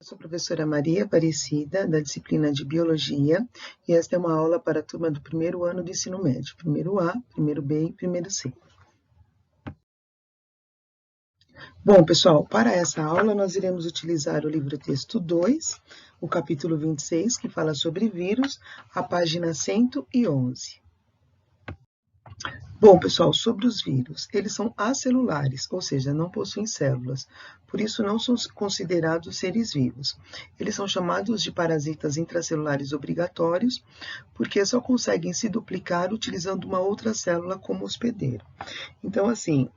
Eu sou a professora Maria Aparecida, da disciplina de Biologia, e esta é uma aula para a turma do primeiro ano do ensino médio, primeiro A, primeiro B e primeiro C. Bom, pessoal, para essa aula nós iremos utilizar o livro texto 2, o capítulo 26, que fala sobre vírus, a página 111. Bom, pessoal, sobre os vírus, eles são acelulares, ou seja, não possuem células, por isso não são considerados seres vivos. Eles são chamados de parasitas intracelulares obrigatórios, porque só conseguem se duplicar utilizando uma outra célula como hospedeiro. Então, assim,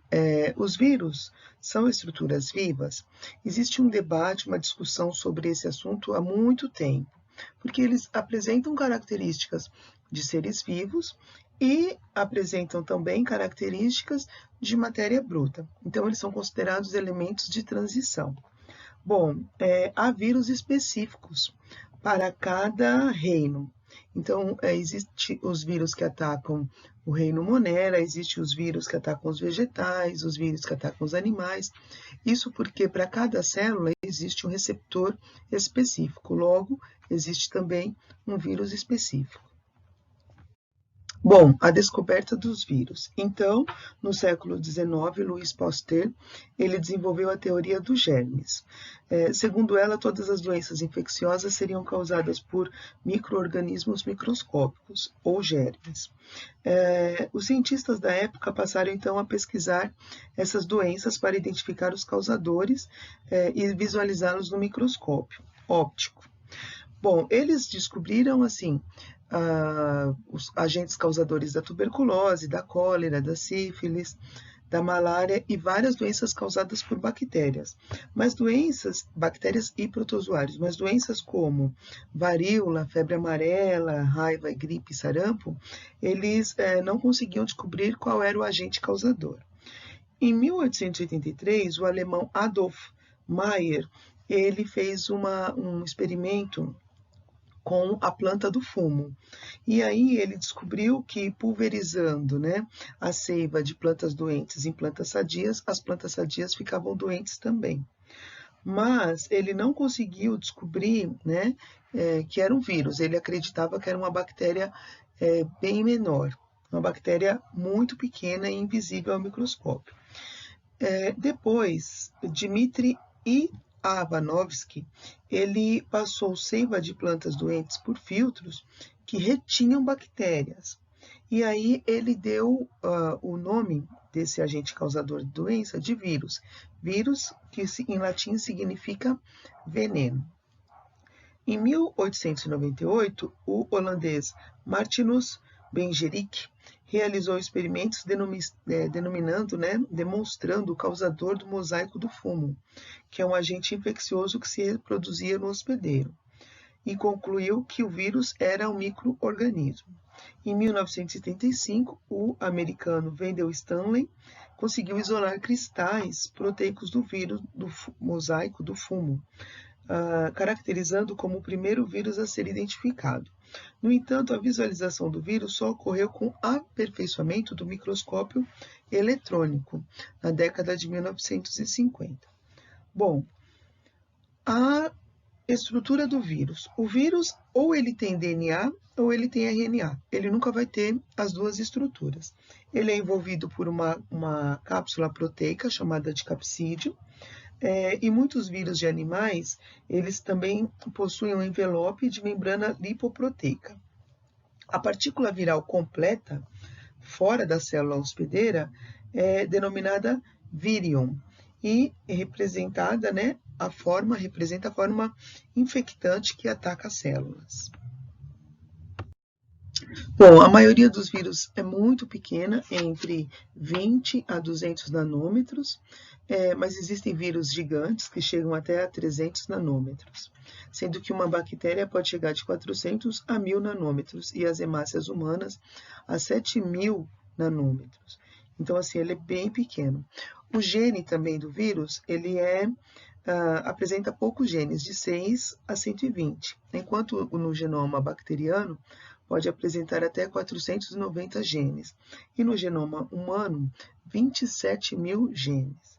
os vírus são estruturas vivas? Existe um debate, uma discussão sobre esse assunto há muito tempo, porque eles apresentam características de seres vivos e apresentam também características de matéria bruta. Então, eles são considerados elementos de transição. Bom, há vírus específicos para cada reino. Então, existem os vírus que atacam o reino Monera, existem os vírus que atacam os vegetais, os vírus que atacam os animais. Isso porque para cada célula existe um receptor específico, logo, existe também um vírus específico. Bom, a descoberta dos vírus. Então, no século XIX, Louis Pasteur, ele desenvolveu a teoria dos germes. Segundo ela, todas as doenças infecciosas seriam causadas por micro-organismos microscópicos, ou germes. Os cientistas da época passaram, então, a pesquisar essas doenças para identificar os causadores e visualizá-los no microscópio óptico. Bom, eles descobriram, assim, os agentes causadores da tuberculose, da cólera, da sífilis, da malária e várias doenças causadas por bactérias. Mas bactérias e protozoários, mas doenças como varíola, febre amarela, raiva, gripe e sarampo, eles não conseguiam descobrir qual era o agente causador. Em 1883, o alemão Adolf Meyer, ele fez um experimento com a planta do fumo. E aí ele descobriu que pulverizando, a seiva de plantas doentes em plantas sadias, as plantas sadias ficavam doentes também. Mas ele não conseguiu descobrir, que era um vírus. Ele acreditava que era uma bactéria bem menor, uma bactéria muito pequena e invisível ao microscópio. Depois, Dmitry Ivanovsky, ele passou seiva de plantas doentes por filtros que retinham bactérias. E aí ele deu o nome desse agente causador de doença de vírus. Vírus, que em latim significa veneno. Em 1898, o holandês Martinus Bengerik realizou experimentos demonstrando o causador do mosaico do fumo, que é um agente infeccioso que se reproduzia no hospedeiro, e concluiu que o vírus era um micro-organismo. Em 1975, o americano Wendell Stanley conseguiu isolar cristais proteicos do vírus do mosaico do fumo, caracterizando como o primeiro vírus a ser identificado. No entanto, a visualização do vírus só ocorreu com aperfeiçoamento do microscópio eletrônico, na década de 1950. Bom, a estrutura do vírus. O vírus, ou ele tem DNA, ou ele tem RNA. Ele nunca vai ter as duas estruturas. Ele é envolvido por uma cápsula proteica, chamada de capsídeo, e muitos vírus de animais, eles também possuem um envelope de membrana lipoproteica. A partícula viral completa, fora da célula hospedeira, é denominada vírion e representa a forma infectante que ataca as células. Bom, a maioria dos vírus é muito pequena, entre 20 a 200 nanômetros, mas existem vírus gigantes que chegam até a 300 nanômetros, sendo que uma bactéria pode chegar de 400 a 1000 nanômetros e as hemácias humanas a 7000 nanômetros. Então, assim, ele é bem pequeno. O gene também do vírus, ele apresenta poucos genes, de 6 a 120, enquanto no genoma bacteriano pode apresentar até 490 genes, e no genoma humano, 27 mil genes.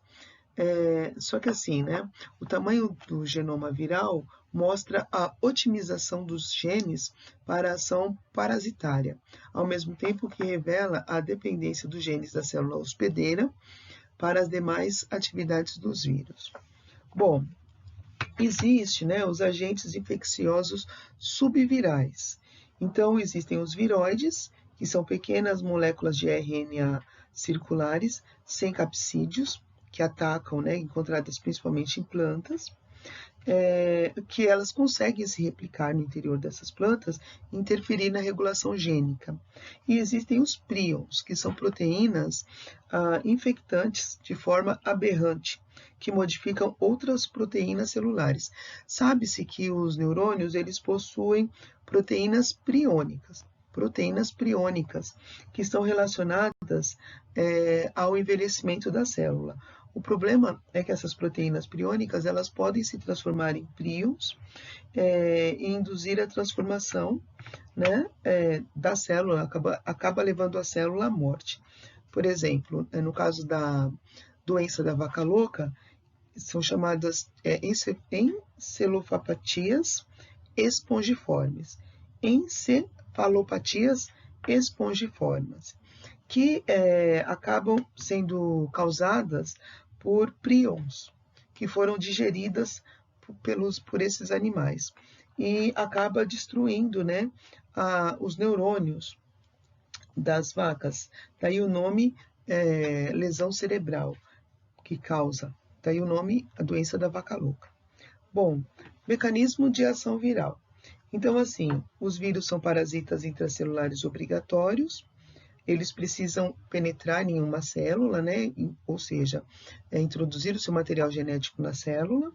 Só que assim, né? O tamanho do genoma viral mostra a otimização dos genes para a ação parasitária, ao mesmo tempo que revela a dependência dos genes da célula hospedeira para as demais atividades dos vírus. Bom, existe, né, os agentes infecciosos subvirais. Então, existem os viroides, que são pequenas moléculas de RNA circulares, sem capsídeos, que atacam, né, encontradas principalmente em plantas, que elas conseguem se replicar no interior dessas plantas e interferir na regulação gênica. E existem os prions, que são proteínas infectantes de forma aberrante, que modificam outras proteínas celulares. Sabe-se que os neurônios eles possuem proteínas priônicas, que estão relacionadas ao envelhecimento da célula. O problema é que essas proteínas priônicas elas podem se transformar em prions e induzir a transformação, né, da célula, acaba levando a célula à morte. Por exemplo, no caso da doença da vaca louca, são chamadas encefalopatias espongiformes. Encefalopatias espongiformes, que acabam sendo causadas por prions, que foram digeridas por esses animais, e acaba destruindo, né, os neurônios das vacas. Daí o nome lesão cerebral, que causa. Daí o nome, a doença da vaca louca. Bom, mecanismo de ação viral. Então, assim, os vírus são parasitas intracelulares obrigatórios, eles precisam penetrar em uma célula, né? Ou seja, introduzir o seu material genético na célula,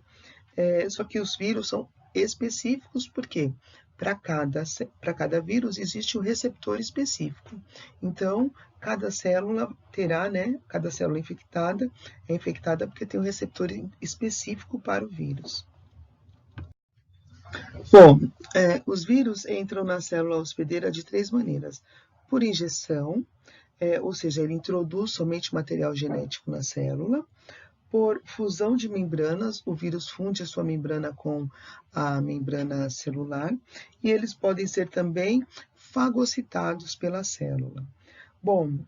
só que os vírus são específicos, porque para cada vírus existe um receptor específico. Então, cada célula terá, né? Cada célula infectada é infectada porque tem um receptor específico para o vírus. Bom, os vírus entram na célula hospedeira de 3 maneiras. Por injeção, ou seja, ele introduz somente material genético na célula. Por fusão de membranas, o vírus funde a sua membrana com a membrana celular, e eles podem ser também fagocitados pela célula. Bom,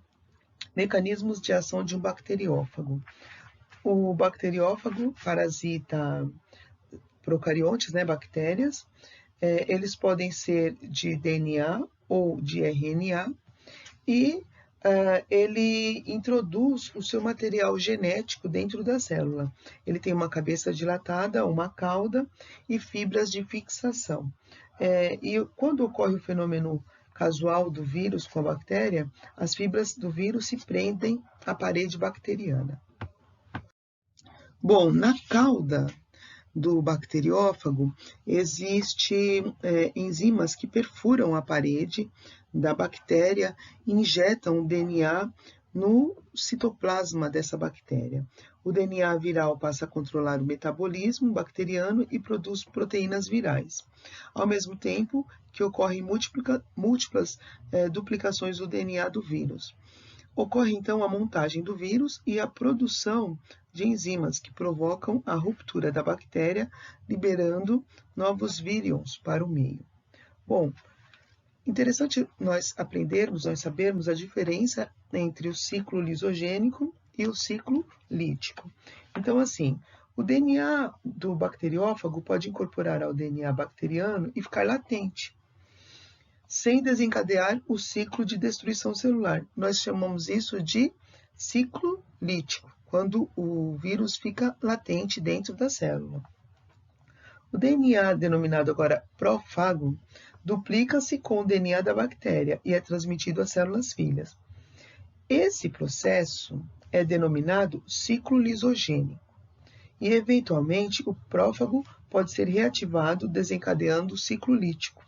mecanismos de ação de um bacteriófago. O bacteriófago parasita procariontes, né, bactérias. Eles podem ser de DNA ou de RNA, e ele introduz o seu material genético dentro da célula. Ele tem uma cabeça dilatada, uma cauda e fibras de fixação. E quando ocorre o fenômeno casual do vírus com a bactéria, as fibras do vírus se prendem à parede bacteriana. Bom, na cauda do bacteriófago, existem enzimas que perfuram a parede da bactéria e injetam o DNA no citoplasma dessa bactéria. O DNA viral passa a controlar o metabolismo bacteriano e produz proteínas virais, ao mesmo tempo que ocorrem múltiplas duplicações do DNA do vírus. Ocorre então a montagem do vírus e a produção de enzimas que provocam a ruptura da bactéria, liberando novos vírions para o meio. Bom, interessante nós sabermos a diferença entre o ciclo lisogênico e o ciclo lítico. Então, assim, o DNA do bacteriófago pode incorporar ao DNA bacteriano e ficar latente, sem desencadear o ciclo de destruição celular. Nós chamamos isso de ciclo lítico, quando o vírus fica latente dentro da célula. O DNA, denominado agora prófago, duplica-se com o DNA da bactéria e é transmitido às células filhas. Esse processo é denominado ciclo lisogênico e, eventualmente, o prófago pode ser reativado, desencadeando o ciclo lítico.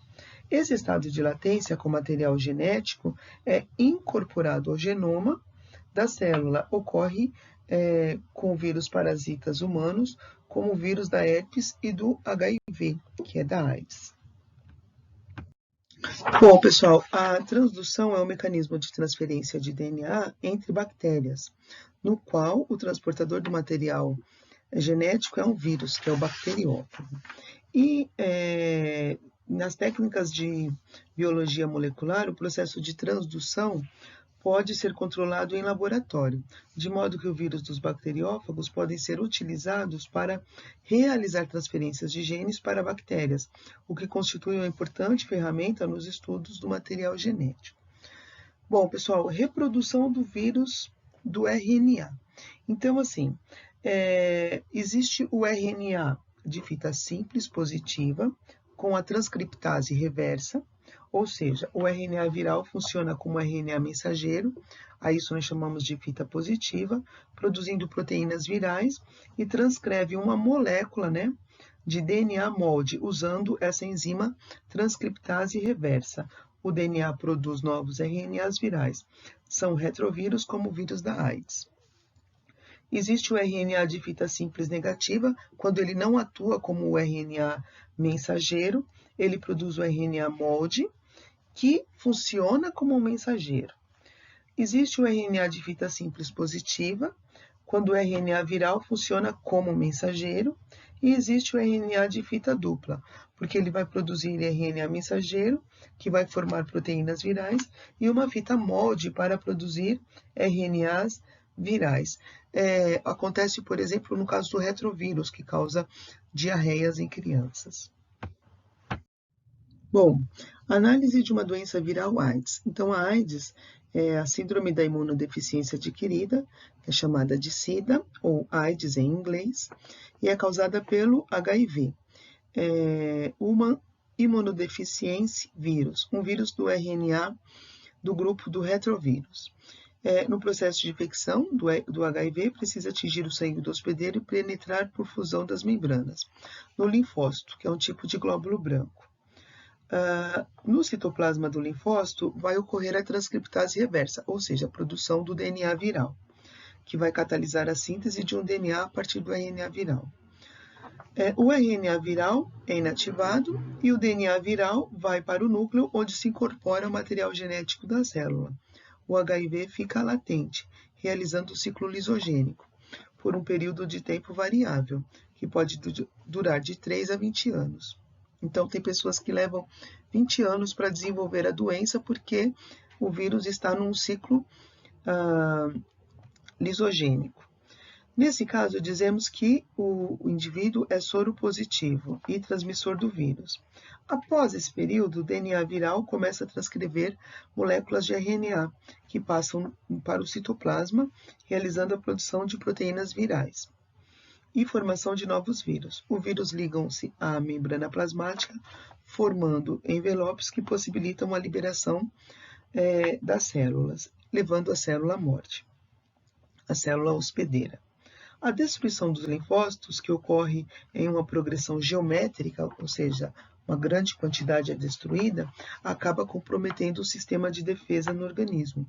Esse estado de latência com material genético é incorporado ao genoma da célula. Ocorre com vírus parasitas humanos, como o vírus da herpes e do HIV, que é da AIDS. Bom, pessoal, a transdução é um mecanismo de transferência de DNA entre bactérias, no qual o transportador do material genético é um vírus, que é o bacteriófago. E nas técnicas de biologia molecular, o processo de transdução pode ser controlado em laboratório, de modo que o vírus dos bacteriófagos podem ser utilizados para realizar transferências de genes para bactérias, o que constitui uma importante ferramenta nos estudos do material genético. Bom, pessoal, reprodução do vírus do RNA. Então, assim, existe o RNA de fita simples positiva, com a transcriptase reversa, ou seja, o RNA viral funciona como RNA mensageiro, a isso nós chamamos de fita positiva, produzindo proteínas virais e transcreve uma molécula, né, de DNA molde, usando essa enzima transcriptase reversa. O DNA produz novos RNAs virais. São retrovírus como o vírus da AIDS. Existe o RNA de fita simples negativa, quando ele não atua como o RNA mensageiro, ele produz o RNA molde, que funciona como um mensageiro. Existe o RNA de fita simples positiva, quando o RNA viral funciona como mensageiro, e existe o RNA de fita dupla, porque ele vai produzir RNA mensageiro, que vai formar proteínas virais, e uma fita molde para produzir RNAs virais. Acontece, por exemplo, no caso do retrovírus, que causa diarreias em crianças. Bom, análise de uma doença viral AIDS. Então, a AIDS é a síndrome da imunodeficiência adquirida, que é chamada de SIDA, ou AIDS em inglês, e é causada pelo HIV, uma imunodeficiência vírus, um vírus do RNA do grupo do retrovírus. No processo de infecção do HIV, precisa atingir o sangue do hospedeiro e penetrar por fusão das membranas, no linfócito, que é um tipo de glóbulo branco. No citoplasma do linfócito vai ocorrer a transcriptase reversa, ou seja, a produção do DNA viral, que vai catalisar a síntese de um DNA a partir do RNA viral. O RNA viral é inativado e o DNA viral vai para o núcleo, onde se incorpora o material genético da célula. O HIV fica latente, realizando o ciclo lisogênico, por um período de tempo variável, que pode durar de 3 a 20 anos. Então, tem pessoas que levam 20 anos para desenvolver a doença porque o vírus está num ciclo lisogênico. Nesse caso, dizemos que o indivíduo é soropositivo e transmissor do vírus. Após esse período, o DNA viral começa a transcrever moléculas de RNA, que passam para o citoplasma, realizando a produção de proteínas virais e formação de novos vírus. Os vírus ligam-se à membrana plasmática, formando envelopes que possibilitam a liberação das células, levando a célula à morte, a célula hospedeira. A destruição dos linfócitos, que ocorre em uma progressão geométrica, ou seja, uma grande quantidade é destruída, acaba comprometendo o sistema de defesa no organismo.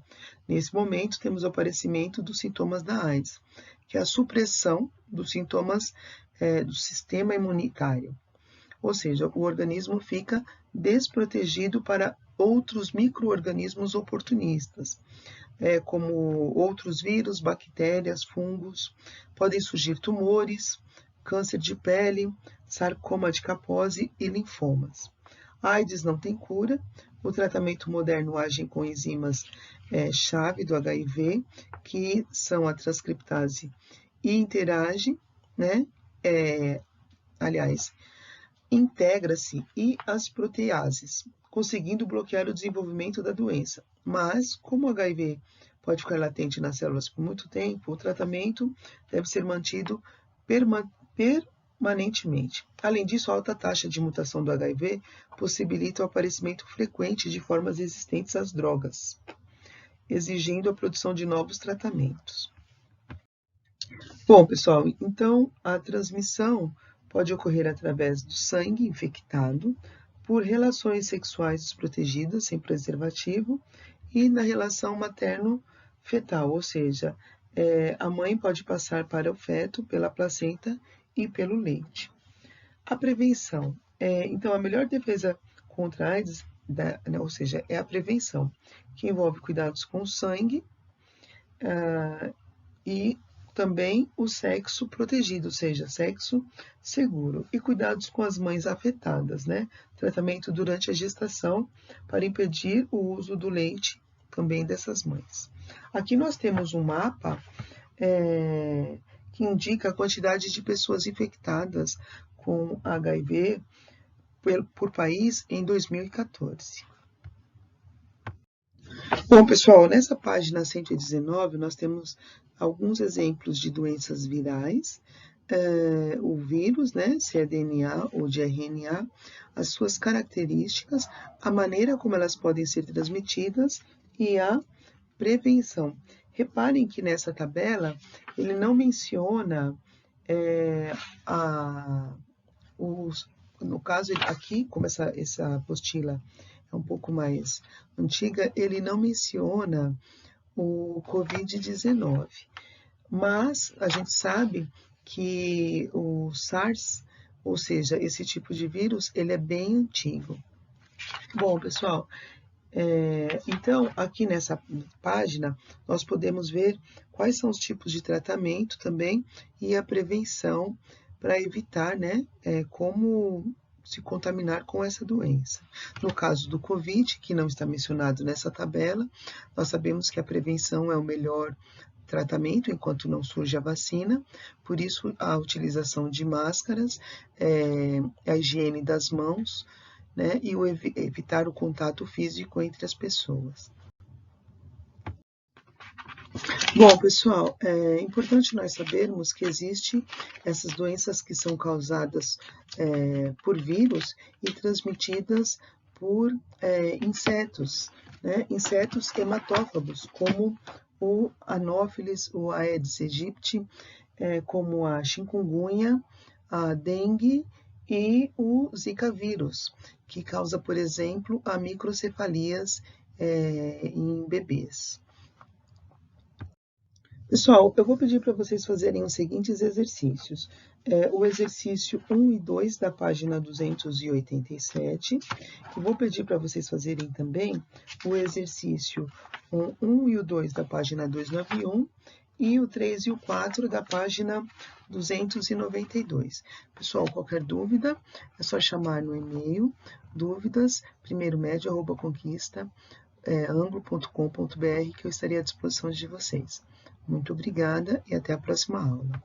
Nesse momento, temos o aparecimento dos sintomas da AIDS, que é a supressão dos sintomas do sistema imunitário. Ou seja, o organismo fica desprotegido para outros micro-organismos oportunistas, como outros vírus, bactérias, fungos. Podem surgir tumores, câncer de pele, sarcoma de Kaposi e linfomas. A AIDS não tem cura. O tratamento moderno age com enzimas chave do HIV, que são a transcriptase e interage, né? Integra-se e as proteases, conseguindo bloquear o desenvolvimento da doença. Mas, como o HIV pode ficar latente nas células por muito tempo, o tratamento deve ser mantido permanentemente. Além disso, a alta taxa de mutação do HIV possibilita o aparecimento frequente de formas resistentes às drogas, exigindo a produção de novos tratamentos. Bom, pessoal, então a transmissão pode ocorrer através do sangue infectado, por relações sexuais desprotegidas, sem preservativo, e na relação materno-fetal, ou seja, a mãe pode passar para o feto pela placenta e pelo leite. A prevenção. Então, a melhor defesa contra a AIDS ou seja, é a prevenção, que envolve cuidados com o sangue e também o sexo protegido, ou seja, sexo seguro, e cuidados com as mães afetadas, né? Tratamento durante a gestação para impedir o uso do leite também dessas mães. Aqui nós temos um mapa que indica a quantidade de pessoas infectadas com HIV por país em 2014. Bom, pessoal, nessa página 119 nós temos alguns exemplos de doenças virais, o vírus, né, se é DNA ou de RNA, as suas características, a maneira como elas podem ser transmitidas e a prevenção. Reparem que nessa tabela ele não menciona no caso aqui, como essa apostila é um pouco mais antiga, ele não menciona o Covid-19, mas a gente sabe que o SARS, ou seja, esse tipo de vírus, ele é bem antigo. Bom, pessoal, então aqui nessa página nós podemos ver quais são os tipos de tratamento também e a prevenção para evitar, né, como se contaminar com essa doença. No caso do Covid, que não está mencionado nessa tabela, nós sabemos que a prevenção é o melhor tratamento enquanto não surge a vacina, por isso a utilização de máscaras, a higiene das mãos, né, e evitar o contato físico entre as pessoas. Bom, pessoal, é importante nós sabermos que existem essas doenças que são causadas por vírus e transmitidas por insetos, né? Insetos hematófagos, como o Anopheles, o Aedes aegypti, como a chikungunya, a dengue e o Zika vírus, que causa, por exemplo, a microcefalias em bebês. Pessoal, eu vou pedir para vocês fazerem os seguintes exercícios. O exercício 1 e 2 da página 287. Eu vou pedir para vocês fazerem também o exercício 1 e o 2 da página 291 e o 3 e o 4 da página 292. Pessoal, qualquer dúvida, é só chamar no e-mail dúvidas@conquista.anglo.com.br que eu estarei à disposição de vocês. Muito obrigada e até a próxima aula.